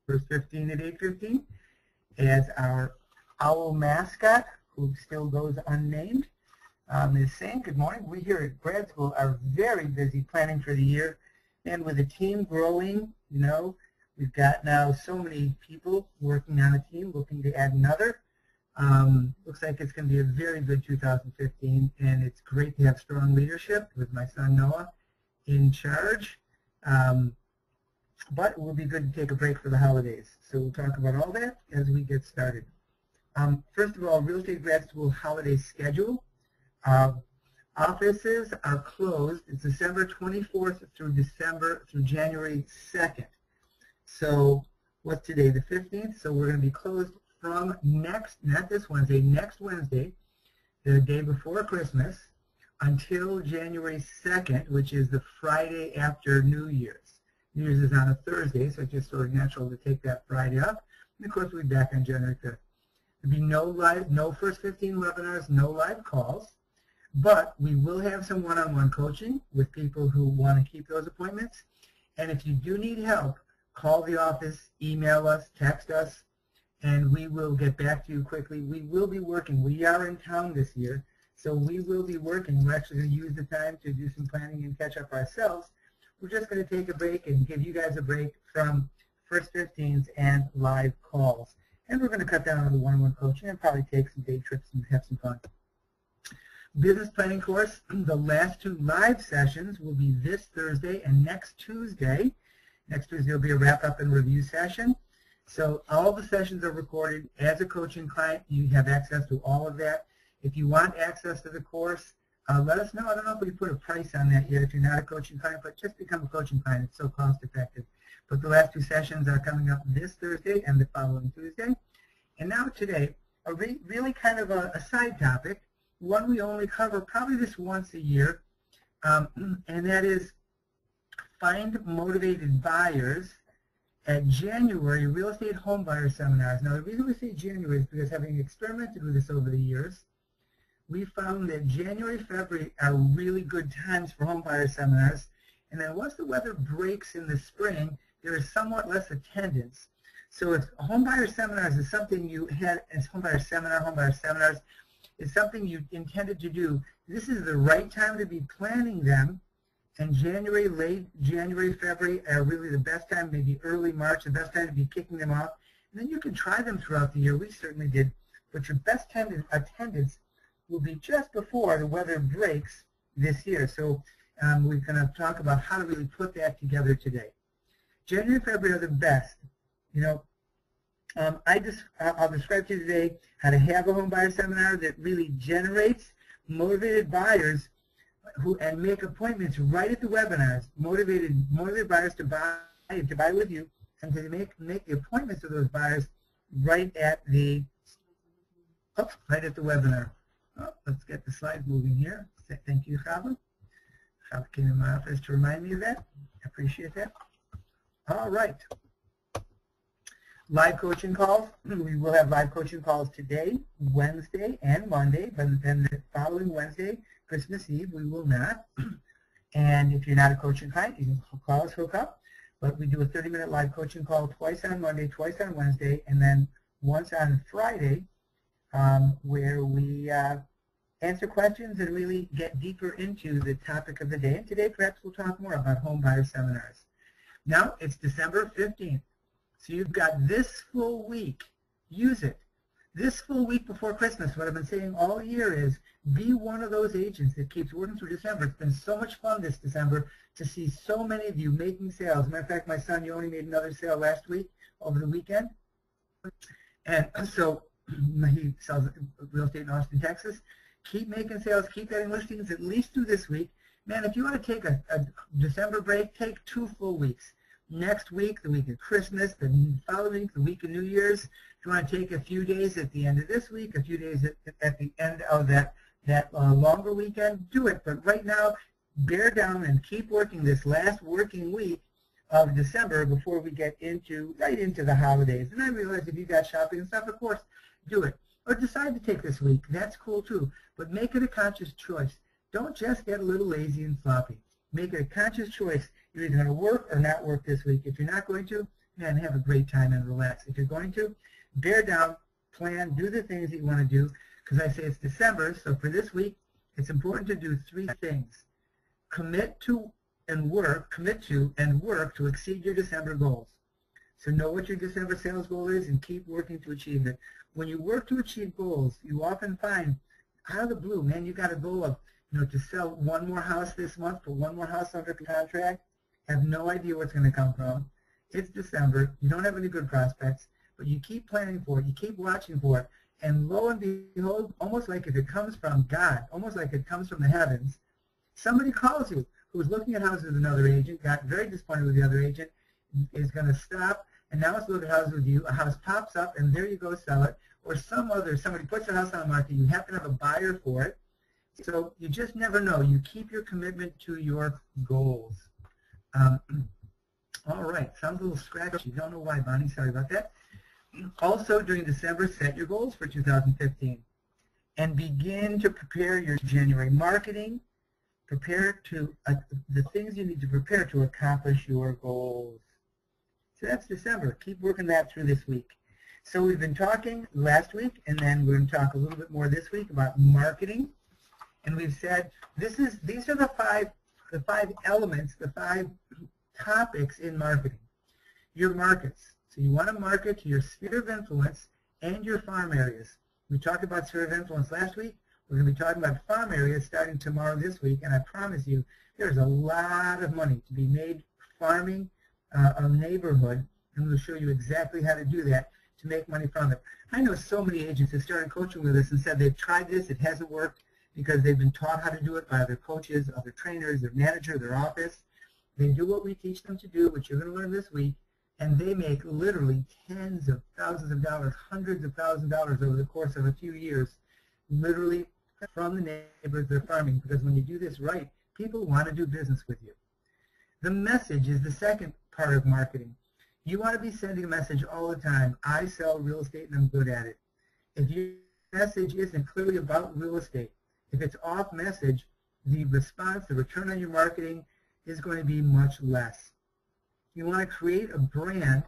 first 15 at 8:15 as our owl mascot, who still goes unnamed, is saying good morning. We here at grad school are very busy planning for the year, and with the team growing, you know, we've got now so many people working on a team, looking to add another. Looks like it's going to be a very good 2015, and it's great to have strong leadership with my son Noah in charge. But it will be good to take a break for the holidays. So we'll talk about all that as we get started. First of all, Real Estate Grad School holiday schedule. Offices are closed. It's December 24th through January 2nd. So what's today, the 15th? So we're going to be closed from next Wednesday, the day before Christmas, until January 2nd, which is the Friday after New Year's. New Year's is on a Thursday, so it's just sort of natural to take that Friday off. And of course, we'll be back on January 5th. There'll be no first 15 webinars, no live calls, but we will have some one-on-one coaching with people who want to keep those appointments. And if you do need help, call the office, email us, text us, and we will get back to you quickly. We will be working. We are in town this year, so we will be working. We're actually going to use the time to do some planning and catch up ourselves. We're just going to take a break and give you guys a break from first 15s and live calls. And we're going to cut down on the one-on-one coaching and probably take some day trips and have some fun. Business planning course, the last two live sessions will be this Thursday and next Tuesday. Next Tuesday will be a wrap-up and review session. So all the sessions are recorded. As a coaching client, you have access to all of that. If you want access to the course, let us know. I don't know if we put a price on that yet if you're not a coaching client, but just become a coaching client. It's so cost effective. But the last two sessions are coming up this Thursday and the following Tuesday. And now today, really kind of a side topic, one we only cover probably this once a year, and that is find motivated buyers at January Real Estate Homebuyer Seminars. Now the reason we say January is because having experimented with this over the years, we found that January, February are really good times for homebuyer seminars. And then once the weather breaks in the spring, there is somewhat less attendance. So if homebuyer seminars is something you had as homebuyer seminars is something you intended to do, this is the right time to be planning them. And January, late January, February are really the best time, maybe early March, the best time to be kicking them off. And then you can try them throughout the year. We certainly did. But your best time to attendance will be just before the weather breaks this year. So we're going to talk about how to really put that together today. January, February are the best. You know, I'll describe to you today how to have a home buyer seminar that really generates motivated buyers and make appointments right at the webinars. Motivated buyers to buy with you, and to make the appointments of those buyers right at the webinar. Oh, let's get the slides moving here. Thank you, Chava. Chava came in my office to remind me of that. I appreciate that. All right. Live coaching calls. We will have live coaching calls today, Wednesday, and Monday, but then the following Wednesday, Christmas Eve, we will not. And if you're not a coaching client, you can call us, hook up. But we do a 30-minute live coaching call twice on Monday, twice on Wednesday, and then once on Friday, where we answer questions and really get deeper into the topic of the day. And today, perhaps we'll talk more about home buyer seminars. Now, it's December 15th. So you've got this full week. Use it. This full week before Christmas, what I've been saying all year is be one of those agents that keeps working through December. It's been so much fun this December to see so many of you making sales. As a matter of fact, my son Yoni made another sale last week, over the weekend. And so he sells real estate in Austin, Texas. Keep making sales, keep getting listings at least through this week. Man, if you want to take a December break, take 2 full weeks. Next week, the week of Christmas, the following week, the week of New Year's. If you want to take a few days at the end of this week, a few days at the end of that longer weekend, do it. But right now, bear down and keep working this last working week of December before we get right into the holidays. And I realize if you got shopping and stuff, of course, do it. Or decide to take this week. That's cool too. But make it a conscious choice. Don't just get a little lazy and sloppy. Make it a conscious choice. You're either going to work or not work this week. If you're not going to, and have a great time and relax. If you're going to, bear down, plan, do the things that you want to do, because I say it's December, so for this week, it's important to do 3 things. Commit to and work to exceed your December goals. So know what your December sales goal is and keep working to achieve it. When you work to achieve goals, you often find out of the blue, man, you got a goal of, to sell 1 more house this month, put 1 more house under contract. Have no idea where it's going to come from. It's December. You don't have any good prospects, but you keep planning for it. You keep watching for it. And lo and behold, almost like if it comes from God, almost like it comes from the heavens, somebody calls you who's looking at houses with another agent, got very disappointed with the other agent, is going to stop, and now it's looking at houses with you. A house pops up, and there you go, sell it. Or somebody puts a house on the market. You happen to have a buyer for it. So you just never know. You keep your commitment to your goals. All right, sounds a little scratchy. Don't know why, Bonnie. Sorry about that. Also, during December, set your goals for 2015 and begin to prepare your January marketing. Prepare to the things you need to prepare to accomplish your goals. So that's December. Keep working that through this week. So we've been talking last week, and then we're going to talk a little bit more this week about marketing. And we've said these are the five elements, the 5 topics in marketing. Your markets. So you want to market to your sphere of influence and your farm areas. We talked about sphere of influence last week. We're going to be talking about farm areas starting tomorrow this week, and I promise you there's a lot of money to be made farming a neighborhood, and we'll show you exactly how to do that to make money from it. I know so many agents have started coaching with us and said they've tried this, it hasn't worked because they've been taught how to do it by other coaches, other trainers, their manager, their office. They do what we teach them to do, which you're going to learn this week, and they make literally tens of thousands of dollars, hundreds of thousands of dollars over the course of a few years, literally from the neighborhoods they're farming, because when you do this right, people want to do business with you. The message is the second part of marketing. You want to be sending a message all the time. I sell real estate and I'm good at it. If your message isn't clearly about real estate, if it's off message, the response, the return on your marketing is going to be much less. You want to create a brand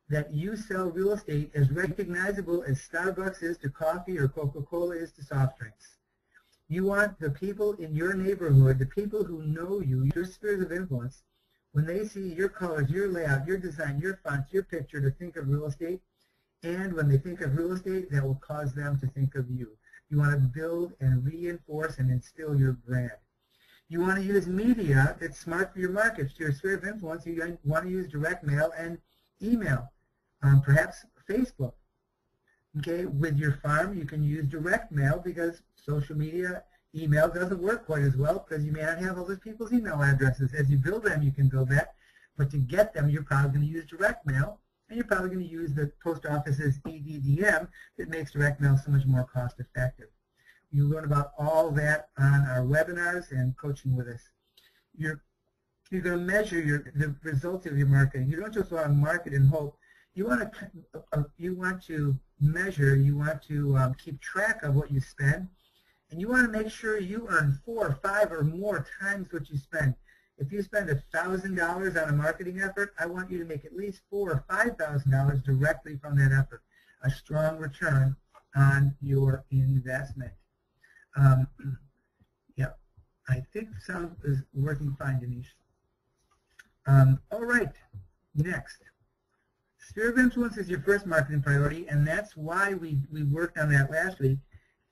that you sell real estate as recognizable as Starbucks is to coffee or Coca-Cola is to soft drinks. You want the people in your neighborhood, the people who know you, your spheres of influence, when they see your colors, your layout, your design, your fonts, your picture, to think of real estate. And when they think of real estate, that will cause them to think of you. You want to build and reinforce and instill your brand. You want to use media that's smart for your markets, to your sphere of influence. You want to use direct mail and email, perhaps Facebook. Okay, with your farm, you can use direct mail because social media, email doesn't work quite as well because you may not have all those people's email addresses. As you build them, you can build that, but to get them, you're probably going to use direct mail, and you're probably going to use the post office's EDDM that makes direct mail so much more cost effective. You learn about all that on our webinars and coaching with us. You're going to measure the results of your marketing. You don't just want to market and hope. You want to measure. You want to keep track of what you spend, and you want to make sure you earn 4 or 5 or more times what you spend. If you spend $1,000 on a marketing effort, I want you to make at least $4,000 or $5,000 directly from that effort. A strong return on your investment. Yeah, I think sound is working fine, Denise. All right, next. Sphere of influence is your first marketing priority, and that's why we worked on that last week.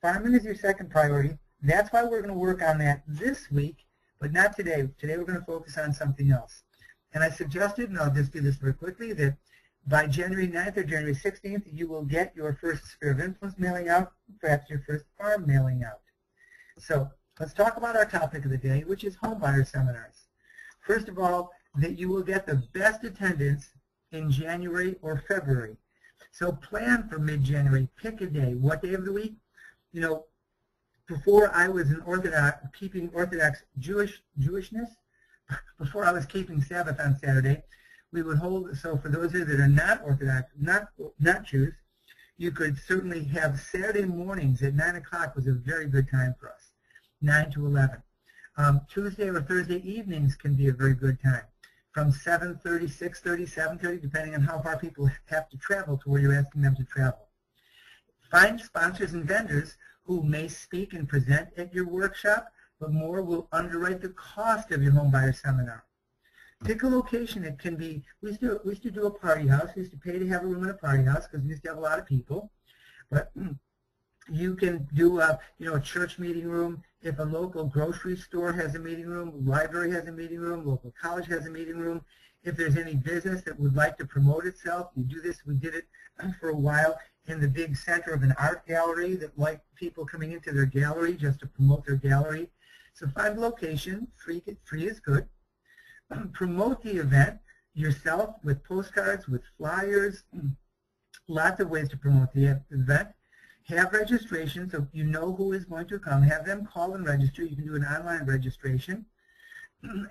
Farming is your second priority. That's why we're going to work on that this week, but not today. Today we're going to focus on something else. And I suggested, and I'll just do this very quickly, that by January 9th or January 16th, you will get your first sphere of influence mailing out, perhaps your first farm mailing out. So let's talk about our topic of the day, which is homebuyer seminars. First of all, that you will get the best attendance in January or February. So plan for mid-January. Pick a day. What day of the week? You know, before I was in keeping Orthodox Jewishness, before I was keeping Sabbath on Saturday, we would hold, so for those of you that are not Orthodox, not Jews, you could certainly have Saturday mornings at 9 o'clock was a very good time for us, 9 to 11. Tuesday or Thursday evenings can be a very good time. from 7:30, 6:30, 7:30, depending on how far people have to travel to where you're asking them to travel. Find sponsors and vendors who may speak and present at your workshop, but more will underwrite the cost of your home buyer seminar. Pick a location. It can be, we used to do a party house. We used to pay to have a room in a party house because we used to have a lot of people. But you can do a church meeting room. If a local grocery store has a meeting room, library has a meeting room, local college has a meeting room. If there's any business that would like to promote itself, you do this. We did it for a while in the big center of an art gallery that liked people coming into their gallery just to promote their gallery. So find a location. Free is good. Promote the event yourself with postcards, with flyers, lots of ways to promote the event. Have registration so you know who is going to come. Have them call and register. You can do an online registration.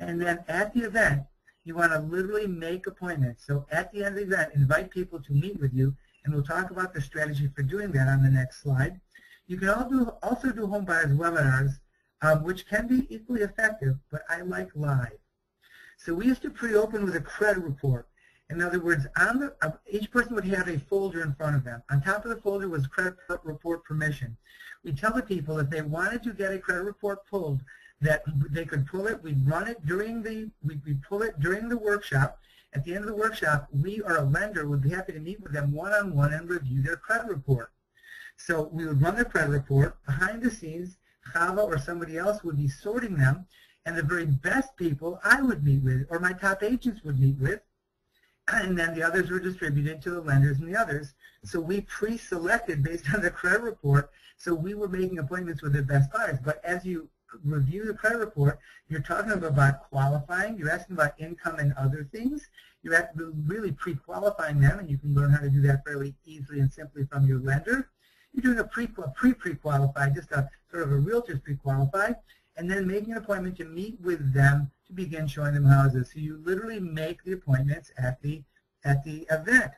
And then at the event, you want to literally make appointments. So at the end of the event, invite people to meet with you, and we'll talk about the strategy for doing that on the next slide. You can also do home buyers webinars, which can be equally effective, but I like live. So we used to pre-open with a credit report. In other words, each person would have a folder in front of them. On top of the folder was credit report permission. We tell the people if they wanted to get a credit report pulled, that they could pull it. We'd run it during we'd pull it during the workshop. At the end of the workshop, we or a lender would be happy to meet with them one-on-one and review their credit report. So we would run their credit report. Behind the scenes, Chava or somebody else would be sorting them, and the very best people I would meet with, or my top agents would meet with, and then the others were distributed to the lenders and the others. So we pre-selected based on the credit report, so we were making appointments with the best buyers. But as you review the credit report, you're talking about qualifying, you're asking about income and other things. You're really pre-qualifying them, and you can learn how to do that fairly easily and simply from your lender. You're doing a pre-qualified, just a sort of a realtor's pre-qualified, and then making an appointment to meet with them to begin showing them houses. So you literally make the appointments at the event.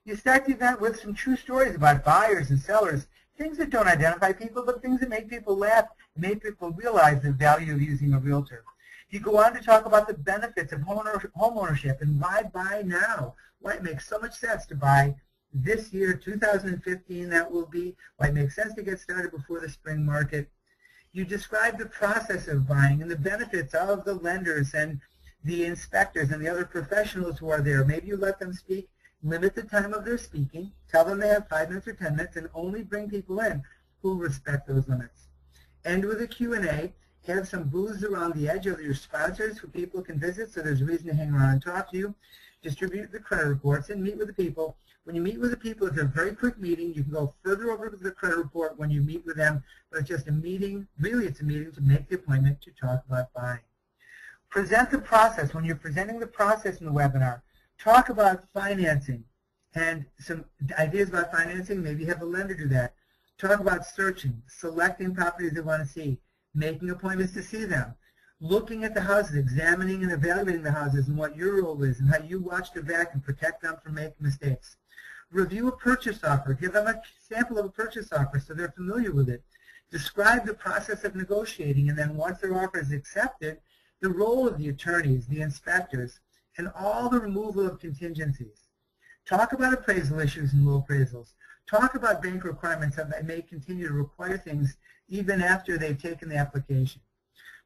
You start the event with some true stories about buyers and sellers, things that don't identify people, but things that make people laugh, make people realize the value of using a realtor. You go on to talk about the benefits of home ownership and why buy now, why it makes so much sense to buy this year, 2015, that will be, why it makes sense to get started before the spring market. You describe the process of buying and the benefits of the lenders and the inspectors and the other professionals who are there. Maybe you let them speak, limit the time of their speaking, tell them they have 5 minutes or 10 minutes, and only bring people in who respect those limits. End with a Q&A. Have some booths around the edge of your sponsors who people can visit, so there's a reason to hang around and talk to you. Distribute the credit reports and meet with the people. When you meet with the people, it's a very quick meeting. You can go further over to the credit report when you meet with them, but it's just a meeting. Really, it's a meeting to make the appointment to talk about buying. Present the process. When you're presenting the process in the webinar, talk about financing and some ideas about financing. Maybe have a lender do that. Talk about searching, selecting properties they want to see, making appointments to see them, looking at the houses, examining and evaluating the houses and what your role is and how you watch the back and protect them from making mistakes. Review a purchase offer. Give them a sample of a purchase offer so they're familiar with it. Describe the process of negotiating, and then once their offer is accepted, the role of the attorneys, the inspectors, and all the removal of contingencies. Talk about appraisal issues and low appraisals. Talk about bank requirements that may continue to require things even after they've taken the application.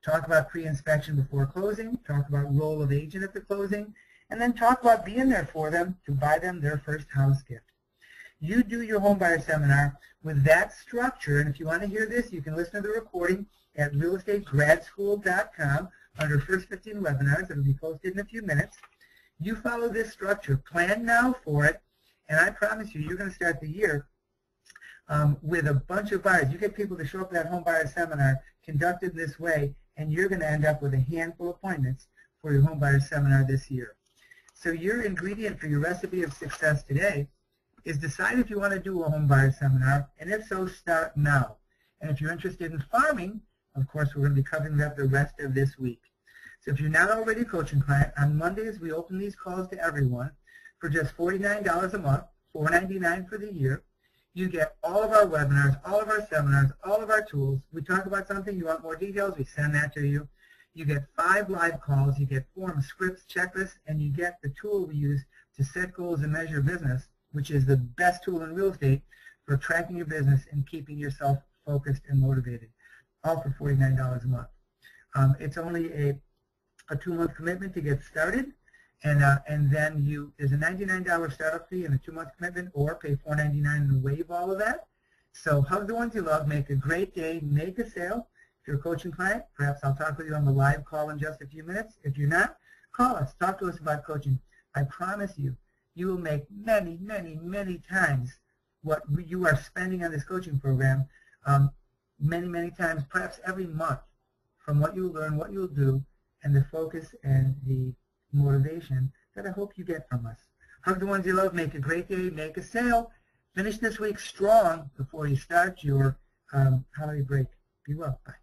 Talk about pre-inspection before closing. Talk about role of agent at the closing. And then talk about being there for them to buy them their first house gift. You do your home buyer seminar with that structure, and if you want to hear this, you can listen to the recording at realestategradschool.com under First 15 Webinars. It will be posted in a few minutes. You follow this structure, plan now for it, and I promise you, you're going to start the year with a bunch of buyers. You get people to show up at that home buyer seminar conducted this way, and you're going to end up with a handful of appointments for your home buyer seminar this year. So your ingredient for your recipe of success today is decide if you want to do a home buyer seminar, and if so, start now. And if you're interested in farming, of course, we're going to be covering that the rest of this week. So if you're not already a coaching client, on Mondays we open these calls to everyone for just $49 a month, $4.99 for the year. You get all of our webinars, all of our seminars, all of our tools. We talk about something, you want more details, we send that to you. You get 5 live calls, you get forms, scripts, checklists, and you get the tool we use to set goals and measure business, which is the best tool in real estate for tracking your business and keeping yourself focused and motivated, all for $49 a month. It's only a 2-month commitment to get started, and then there's a $99 startup fee and a 2-month commitment, or pay $4.99 and waive all of that. So hug the ones you love, make a great day, make a sale. If you're a coaching client, perhaps I'll talk with you on the live call in just a few minutes. If you're not, call us, talk to us about coaching. I promise you, you will make many, many, many times what you are spending on this coaching program, many, many times, perhaps every month, from what you'll learn, what you'll do, and the focus and the motivation that I hope you get from us. Hug the ones you love, make a great day, make a sale. Finish this week strong before you start your holiday break. Be well. Bye.